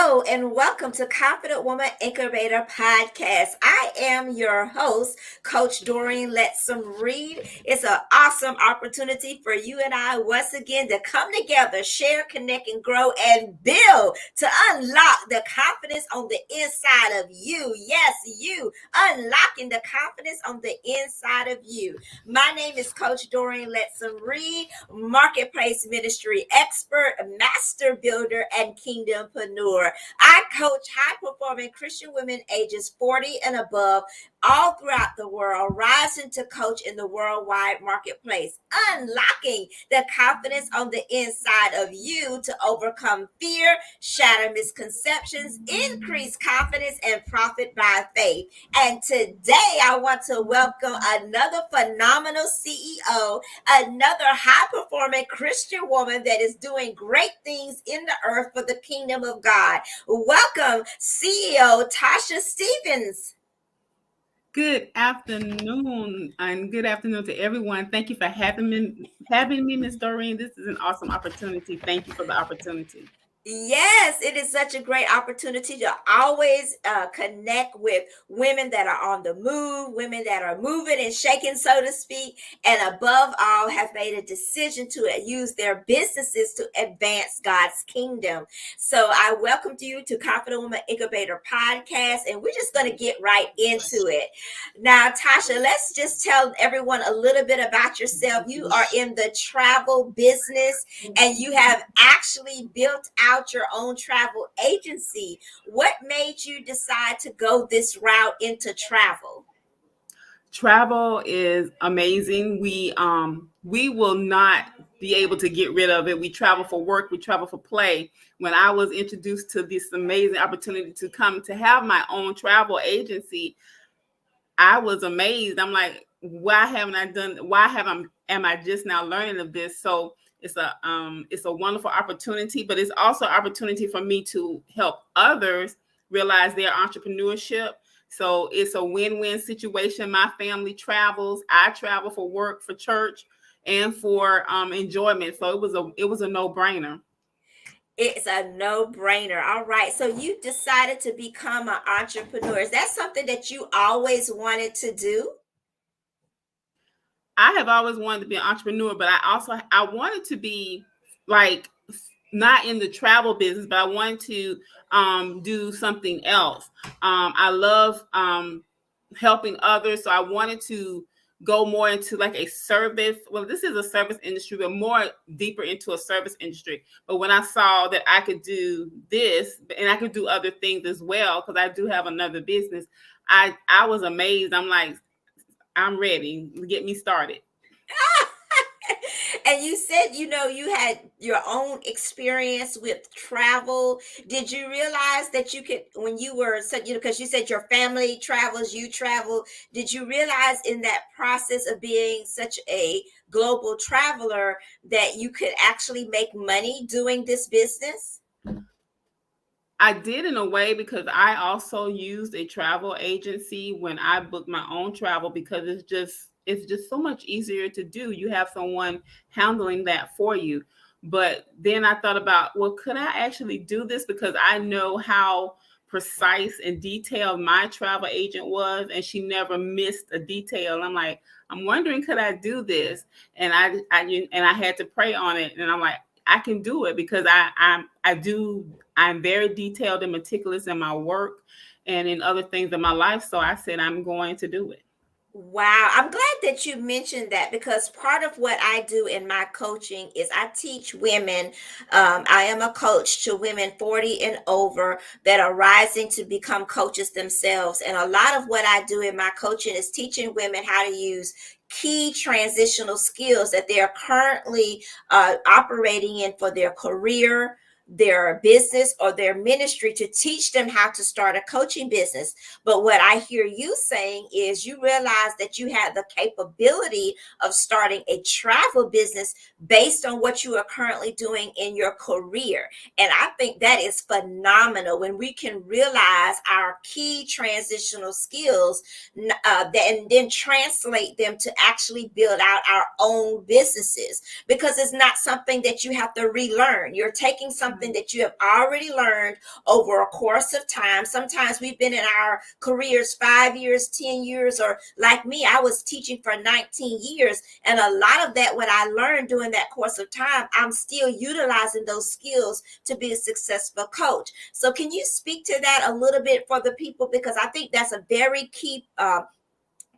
Hello and welcome to Confident Woman Incubator Podcast. I am your host, Coach Doreen Lettsome Reid. It's an awesome opportunity for you and I once again to come together, share, connect, and grow and build to unlock the confidence on the inside of you. Yes, you unlocking the confidence on the inside of you. My name is Coach Doreen Lettsome Reid, marketplace ministry expert, master builder, and kingdompreneur. I coach high-performing Christian women ages 40 and above all throughout the world, rising to coach in the worldwide marketplace, unlocking the confidence on the inside of you to overcome fear, shatter misconceptions, increase confidence, and profit by faith. And today I want to welcome another phenomenal CEO, another high-performing Christian woman that is doing great things in the earth for the kingdom of God. Welcome, CEO Tasha Stevenson. Good afternoon, and good afternoon to everyone. Thank you for having me, Miss Doreen. This is an awesome opportunity. Thank you for the opportunity. Yes, it is such a great opportunity to always connect with women that are on the move, women that are moving and shaking, so to speak, and above all, have made a decision to use their businesses to advance God's kingdom. So I welcome you to Confident Woman Incubator Podcast, and we're just going to get right into it. Now, Tasha, let's just tell everyone a little bit about yourself. You are in the travel business, and you have actually built out your own travel agency. What made you decide to go this route into travel? Travel is amazing. We will not be able to get rid of it. We travel for work, we travel for play. When I was introduced to this amazing opportunity to come to have my own travel agency, I was amazed. I'm like, am I just now learning of this? So it's a wonderful opportunity, but it's also an opportunity for me to help others realize their entrepreneurship. So it's a win-win situation. My family travels. I travel for work, for church, and for enjoyment. So it was a no-brainer. It's a no-brainer. All right. So you decided to become an entrepreneur. Is that something that you always wanted to do? I have always wanted to be an entrepreneur, but I wanted to be like not in the travel business, but I wanted to do something else. I love helping others, so I wanted to go more into like a service. Well, this is a service industry, but more deeper into a service industry. But when I saw that I could do this and I could do other things as well, because I do have another business, I was amazed. I'm like, I'm ready. Get me started. And you said, you had your own experience with travel. Did you realize that you could, when you were, so, because you said your family travels, you travel, did you realize in that process of being such a global traveler that you could actually make money doing this business? I did in a way because I also used a travel agency when I booked my own travel because it's just so much easier to do. You have someone handling that for you. But then I thought about, well, could I actually do this because I know how precise and detailed my travel agent was and she never missed a detail. I'm like, I'm wondering could I do this? And I had to pray on it and I'm like I can do it because I'm very detailed and meticulous in my work and in other things in my life. So I said, I'm going to do it. Wow, I'm glad that you mentioned that because part of what I do in my coaching is I teach women. I am a coach to women 40 and over that are rising to become coaches themselves. And a lot of what I do in my coaching is teaching women how to use key transitional skills that they are currently operating in for their career, their business, or their ministry to teach them how to start a coaching business. But what I hear you saying is you realize that you have the capability of starting a travel business based on what you are currently doing in your career. And I think that is phenomenal when we can realize our key transitional skills and then translate them to actually build out our own businesses, because it's not something that you have to relearn. You're taking something something that you have already learned over a course of time. Sometimes we've been in our careers 5 years, 10 years, or like me, I was teaching for 19 years. And a lot of that, what I learned during that course of time, I'm still utilizing those skills to be a successful coach. So, can you speak to that a little bit for the people? Because I think that's a very key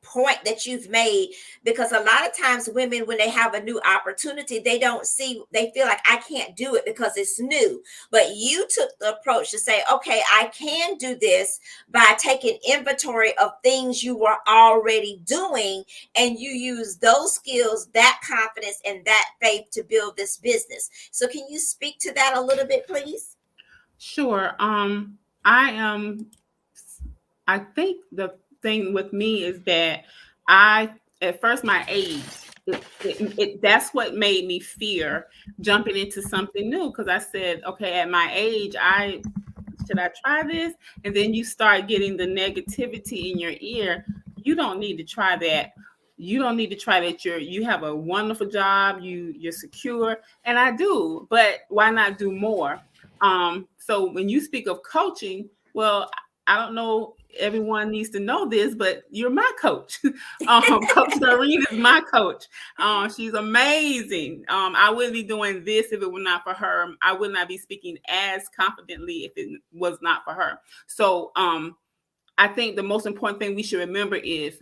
point that you've made, because a lot of times women, when they have a new opportunity, they don't see, they feel like I can't do it because it's new. But you took the approach to say, okay, I can do this by taking inventory of things you were already doing, and you use those skills, that confidence, and that faith to build this business. So can you speak to that a little bit, please? Sure. I am. I think the thing with me is that I, at first, my age, that's what made me fear jumping into something new. Because I said, okay, at my age, should I try this? And then you start getting the negativity in your ear. You don't need to try that. You don't need to try that. You have a wonderful job. You're secure, and I do. But why not do more? So when you speak of coaching, well, I don't know. Everyone needs to know this, but you're my coach. Coach Doreen is my coach. She's amazing. I wouldn't be doing this if it were not for her. I would not be speaking as confidently if it was not for her. So I think the most important thing we should remember is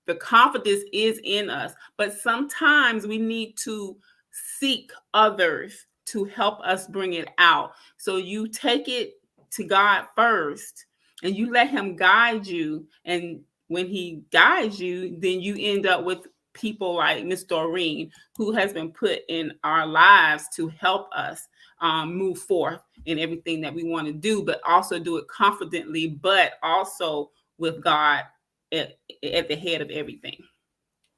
the confidence is in us, but sometimes we need to seek others to help us bring it out. So you take it to God first and you let him guide you. And when he guides you, then you end up with people like Miss Doreen, who has been put in our lives to help us move forth in everything that we want to do, but also do it confidently, but also with God at the head of everything.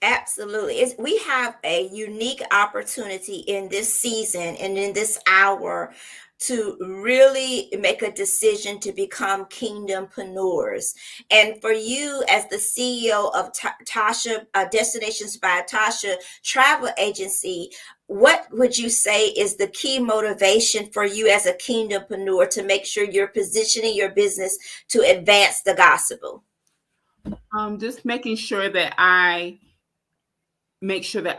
Absolutely. We have a unique opportunity in this season and in this hour to really make a decision to become kingdompreneurs. And for you, as the CEO of Tasha, Destinations by Tasha travel agency, what would you say is the key motivation for you as a kingdompreneur to make sure you're positioning your business to advance the gospel? Just making sure that I make sure that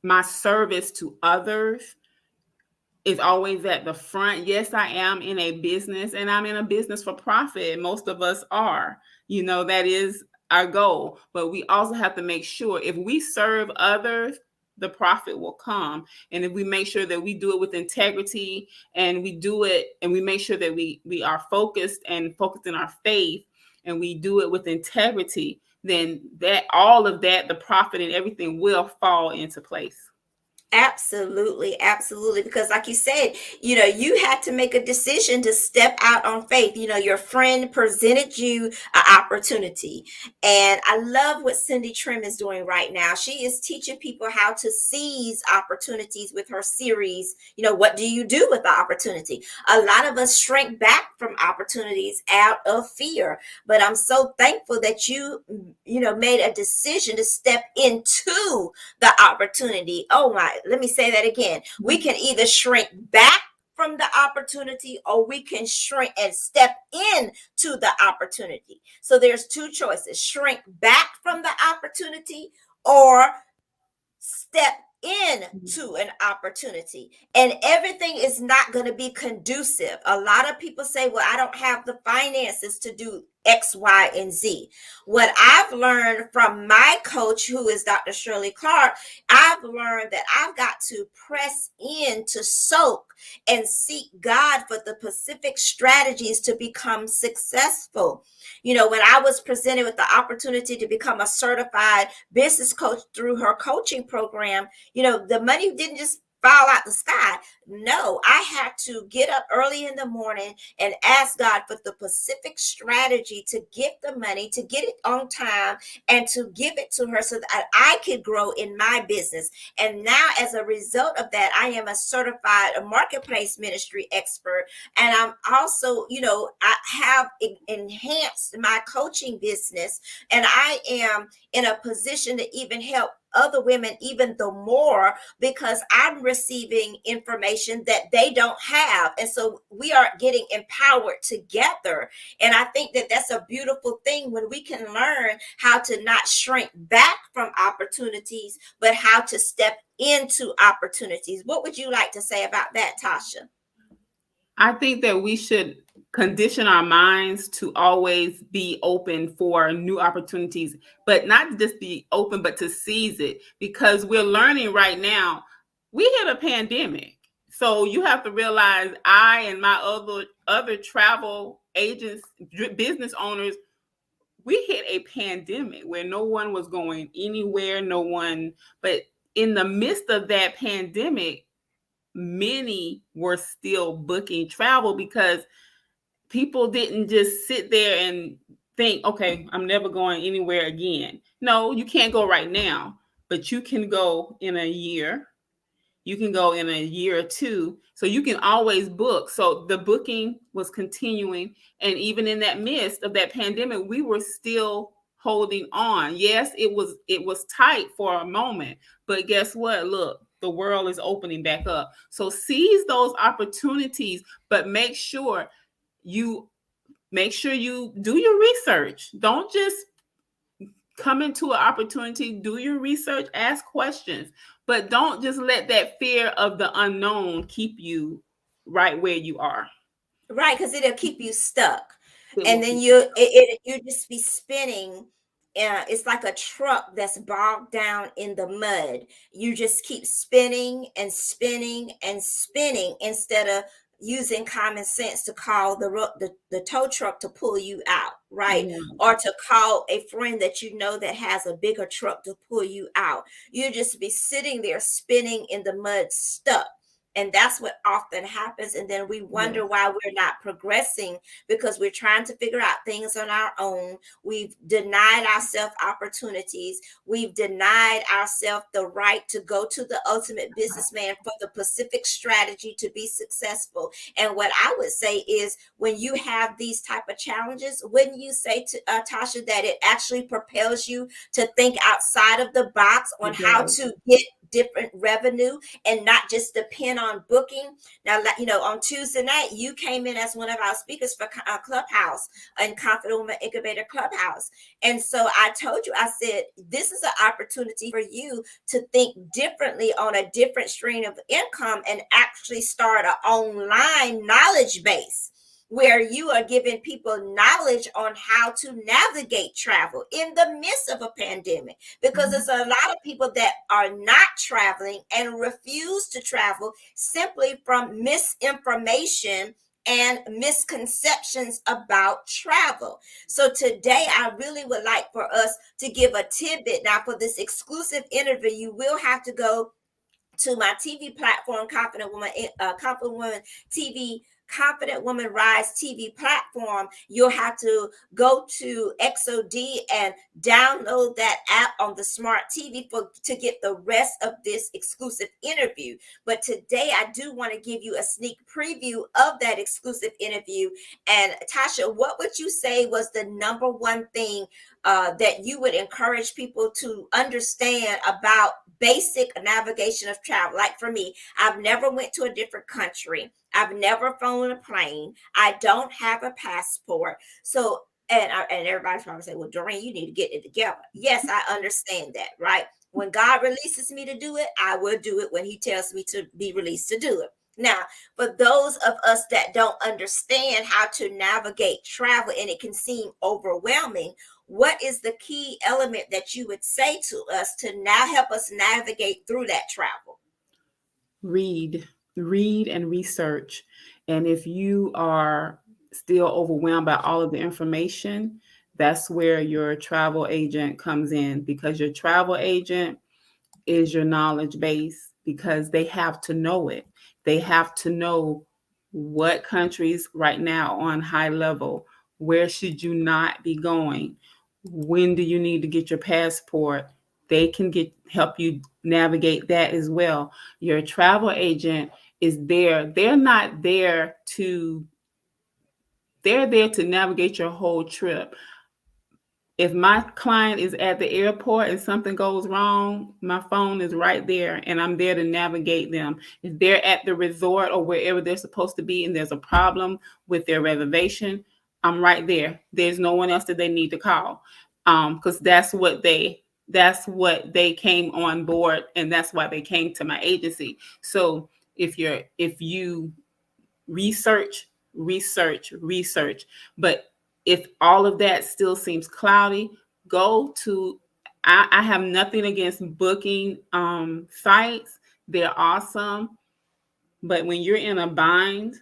my service to others is always at the front. Yes, I am in a business, and I'm in a business for profit. Most of us are. That is our goal. But we also have to make sure if we serve others, the profit will come. And if we make sure that we do it with integrity, and we do it and we make sure that we are focused and focused in our faith, and we do it with integrity, then that all of that, the profit and everything will fall into place. Absolutely, absolutely. Because, like you said, you had to make a decision to step out on faith. Your friend presented you an opportunity. And I love what Cindy Trim is doing right now. She is teaching people how to seize opportunities with her series. What do you do with the opportunity? A lot of us shrink back from opportunities out of fear. But I'm so thankful that made a decision to step into the opportunity. Oh my, let me say that again. We can either shrink back from the opportunity, or we can shrink and step in to the opportunity. So there's two choices: shrink back from the opportunity, or step in to an opportunity. And everything is not going to be conducive. A lot of people say, well, I don't have the finances to do X, Y, and Z. What I've learned from my coach, who is Dr. Shirley Clark, I've learned that I've got to press in to soak and seek God for the specific strategies to become successful. When I was presented with the opportunity to become a certified business coach through her coaching program, the money didn't just fall out the sky. No, I had to get up early in the morning and ask God for the specific strategy to get the money, to get it on time, and to give it to her so that I could grow in my business. And now, as a result of that, I am a certified marketplace ministry expert. And I'm also, I have enhanced my coaching business, and I am in a position to even help other women even the more, because I'm receiving information that they don't have. And so we are getting empowered together. And I think that that's a beautiful thing when we can learn how to not shrink back from opportunities, but how to step into opportunities. What would you like to say about that, Tasha? I think that we should condition our minds to always be open for new opportunities, but not just be open, but to seize it, because we're learning right now. We hit a pandemic. So you have to realize I and my other travel agents, business owners, we hit a pandemic where no one was going anywhere, no one, but in the midst of that pandemic, many were still booking travel because people didn't just sit there and think, okay, I'm never going anywhere again. No, you can't go right now, but you can go in a year, you can go in a year or two, so you can always book. So the booking was continuing, and even in that midst of that pandemic, we were still holding on. Yes, it was tight for a moment, but guess what? Look, the world is opening back up. So seize those opportunities, but you make sure you do your research. Don't just come into an opportunity, do your research, ask questions, but don't just let that fear of the unknown keep you right where you are. Right, because it'll keep you stuck, It and will then keep you stuck. you just be spinning. It's like a truck that's bogged down in the mud. You just keep spinning and spinning and spinning instead of using common sense to call the tow truck to pull you out, right? Yeah. Or to call a friend that you know that has a bigger truck to pull you out. You just be sitting there spinning in the mud, stuck. And that's what often happens. And then we wonder Yes. why we're not progressing, because we're trying to figure out things on our own. We've denied ourselves opportunities. We've denied ourselves the right to go to the ultimate businessman for the Pacific strategy to be successful. And what I would say is, when you have these type of challenges, wouldn't you say to Tasha, that it actually propels you to think outside of the box on It how does. to get different revenue and not just depend on booking? Now, on Tuesday night, you came in as one of our speakers for Clubhouse and Confident Woman Incubator Clubhouse. And so I told you, I said, this is an opportunity for you to think differently on a different stream of income and actually start an online knowledge base where you are giving people knowledge on how to navigate travel in the midst of a pandemic, because Mhm. there's a lot of people that are not traveling and refuse to travel simply from misinformation and misconceptions about travel. So today I really would like for us to give a tidbit. Now, for this exclusive interview, you will have to go to my TV platform, Confident Woman TV, Confident Woman Rise TV platform. You'll have to go to XOD and download that app on the smart TV to get the rest of this exclusive interview. But today, I do want to give you a sneak preview of that exclusive interview. And Tasha, what would you say was the number one thing that you would encourage people to understand about basic navigation of travel? Like for me, I've never went to a different country. I've never flown a plane. I don't have a passport. So, and everybody's probably saying, well, Doreen, you need to get it together. Yes, I understand that, right? When God releases me to do it, I will do it when he tells me to be released to do it. Now, for those of us that don't understand how to navigate travel and it can seem overwhelming, what is the key element that you would say to us to now help us navigate through that travel? Read, read and research. And if you are still overwhelmed by all of the information, that's where your travel agent comes in, because your travel agent is your knowledge base, because they have to know it. They have to know what countries right now on high level, where should you not be going, when do you need to get your passport. They can get help you navigate that as well. Your travel agent is there. They're there to navigate your whole trip. If my client is at the airport and something goes wrong, my phone is right there and I'm there to navigate them. If they're at the resort or wherever they're supposed to be and there's a problem with their reservation, I'm right there. There's no one else that they need to call. Because that's what they came on board, and that's why they came to my agency. So if you research, research, research. But if all of that still seems cloudy, go to, I have nothing against booking sites. They're awesome. But when you're in a bind,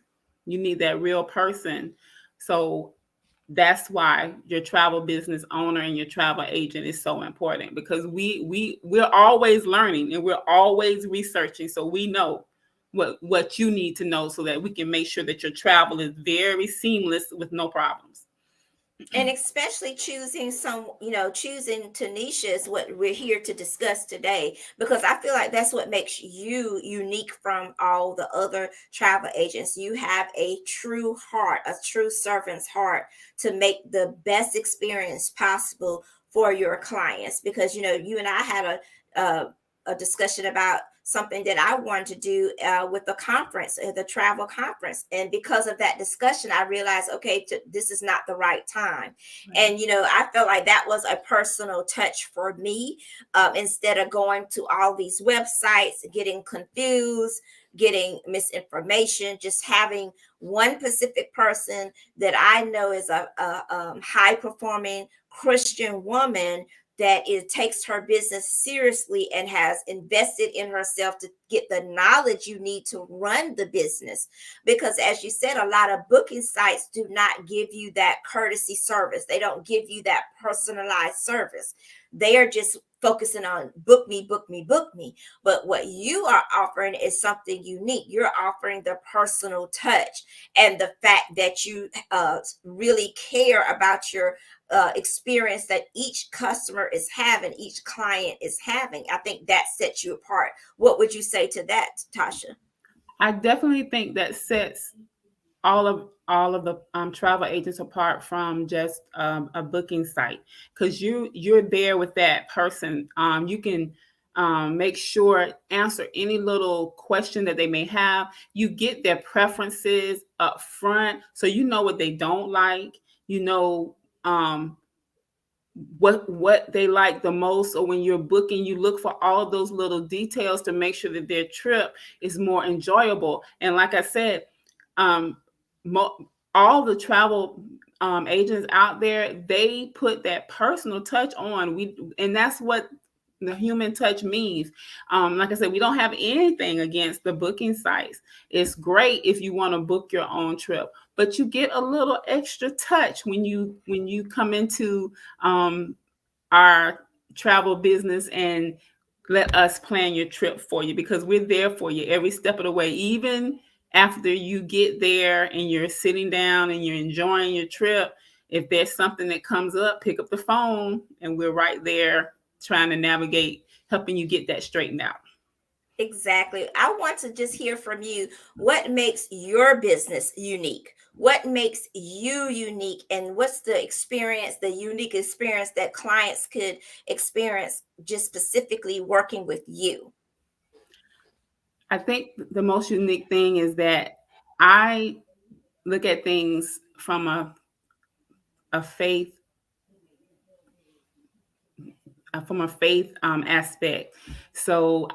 you need that real person. So that's why your travel business owner and your travel agent is so important, because we're always learning and we're always researching, so we know what you need to know so that we can make sure that your travel is very seamless with no problems. And especially choosing some, choosing Tanisha is what we're here to discuss today, because I feel like that's what makes you unique from all the other travel agents. You have a true heart, a true servant's heart, to make the best experience possible for your clients. Because you and I had a discussion about something that I wanted to do with the conference, the travel conference. And because of that discussion, I realized, okay, this is not the right time. Right. And, I felt like that was a personal touch for me. Instead of going to all these websites, getting confused, getting misinformation, just having one specific person that I know is a high performing Christian woman that it takes her business seriously and has invested in herself to get the knowledge you need to run the business. Because as you said, a lot of booking sites do not give you that courtesy service. They don't give you that personalized service. They are just focusing on book me, book me, book me. But what you are offering is something unique. You're offering the personal touch and the fact that you really care about your experience that each customer is having, each client is having. I think that sets you apart. What would you say to that, Tasha? I definitely think that sets all of the travel agents apart from just a booking site, because you're there with that person. You can make sure answer any little question that they may have. You get their preferences up front, so you know what they don't like. You know what they like the most, or when you're booking, you look for all of those little details to make sure that their trip is more enjoyable. And like I said, um, mo- all the travel agents out there, they put that personal touch on. And that's what the human touch means. Like I said, we don't have anything against the booking sites. It's great if you want to book your own trip, but you get a little extra touch when you come into um, our travel business and let us plan your trip for you, because we're there for you every step of the way. Even after you get there and you're sitting down and you're enjoying your trip, if there's something that comes up, pick up the phone and we're right there trying to navigate, helping you get that straightened out. Exactly. I want to just hear from you. What makes your business unique? What makes you unique? And what's the experience, the unique experience that clients could experience just specifically working with you? I think the most unique thing is that I look at things from a faith from a faith aspect. So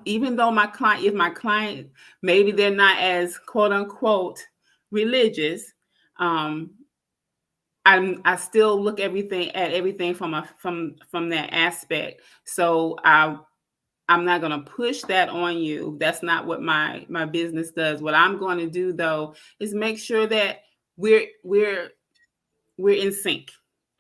even though my client, if my client, maybe they're not as quote unquote religious, um, I still look everything from that aspect. So I'm not going to push that on you. That's not what my business does. What I'm going to do though is make sure that we're we're we're in sync.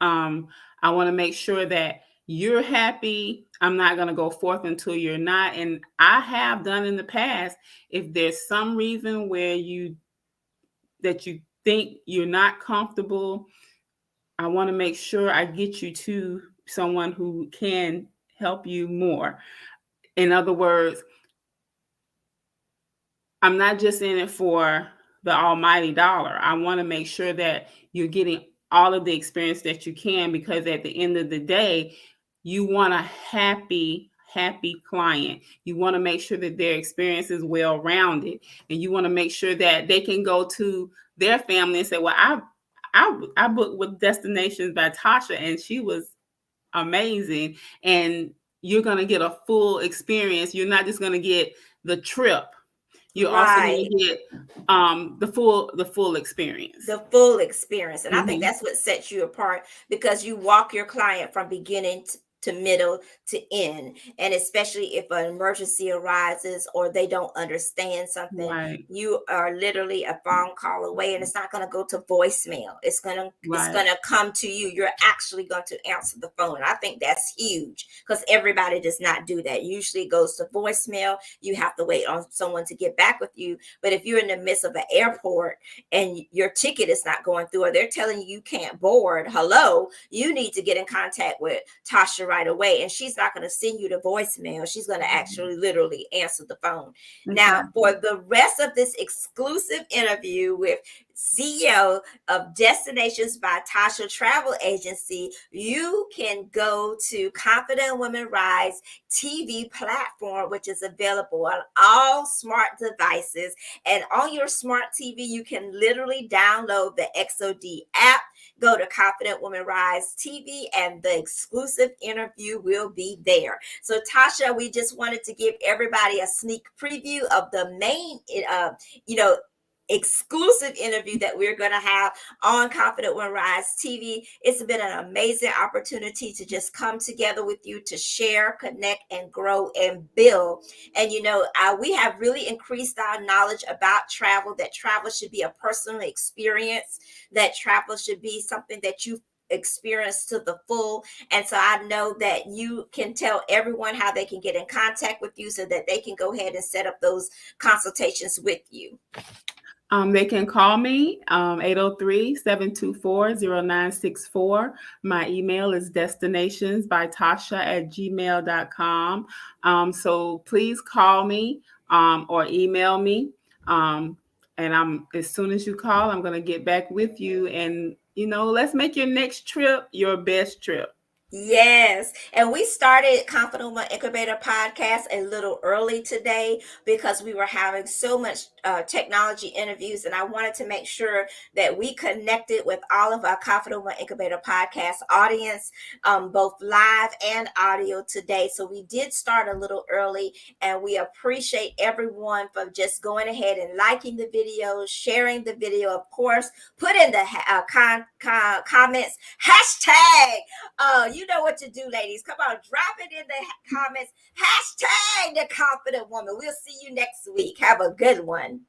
Um, I want to make sure that you're happy. I'm not going to go forth until you're not. And I have done in the past. If there's some reason where you think you're not comfortable, I want to make sure I get you to someone who can help you more. In other words, I'm not just in it for the almighty dollar. I want to make sure that you're getting all of the experience that you can, because at the end of the day, you want a happy client. You want to make sure that their experience is well rounded, and you want to make sure that they can go to their family and say, well, I booked with Destinations by Tasha, and she was amazing. And you're going to get a full experience. You're not just going to get the trip. You're also going Right. to get the full experience. The full experience. And I think Mm-hmm. that's what sets you apart, because you walk your client from beginning to middle to end. And especially if an emergency arises or they don't understand something, Right, you are literally a phone call away, and it's not going to go to voicemail. It's right, going to come to you. You're actually going to answer the phone. I think that's huge, because everybody does not do that. Usually it goes to voicemail. You have to wait on someone to get back with you. But if you're in the midst of an airport and your ticket is not going through, or they're telling you you can't board, hello, you need to get in contact with Tasha right away. And she's not going to send you the voicemail. She's going to actually literally answer the phone. Now, for exactly. the rest of this exclusive interview with CEO of Destinations by Tasha Travel Agency, you can go to Confident Women Rise TV platform, which is available on all smart devices. And on your smart TV, you can literally download the XOD app, go to Confident Woman Rise TV, and the exclusive interview will be there. So, Tasha, we just wanted to give everybody a sneak preview of the main, you know, exclusive interview that we're going to have on Confident Women Rise TV. It's been an amazing opportunity to just come together with you to share, connect, and grow and build. And we have really increased our knowledge about travel, that travel should be a personal experience, that travel should be something that you experience to the full. And so I know that you can tell everyone how they can get in contact with you so that they can go ahead and set up those consultations with you. They can call me 803-724-0964. My email is destinationsbytasha@gmail.com. So please call me or email me. And as soon as you call, I'm going to get back with you. And, let's make your next trip your best trip. Yes. And we started Confident Woman Incubator podcast a little early today because we were having so much technology interviews. And I wanted to make sure that we connected with all of our Confident Woman Incubator podcast audience, both live and audio today. So we did start a little early, and we appreciate everyone for just going ahead and liking the video, sharing the video, of course, put in the comments, hashtag. You know what to do, ladies. Come on, drop it in the comments. Hashtag the confident woman. We'll see you next week. Have a good one.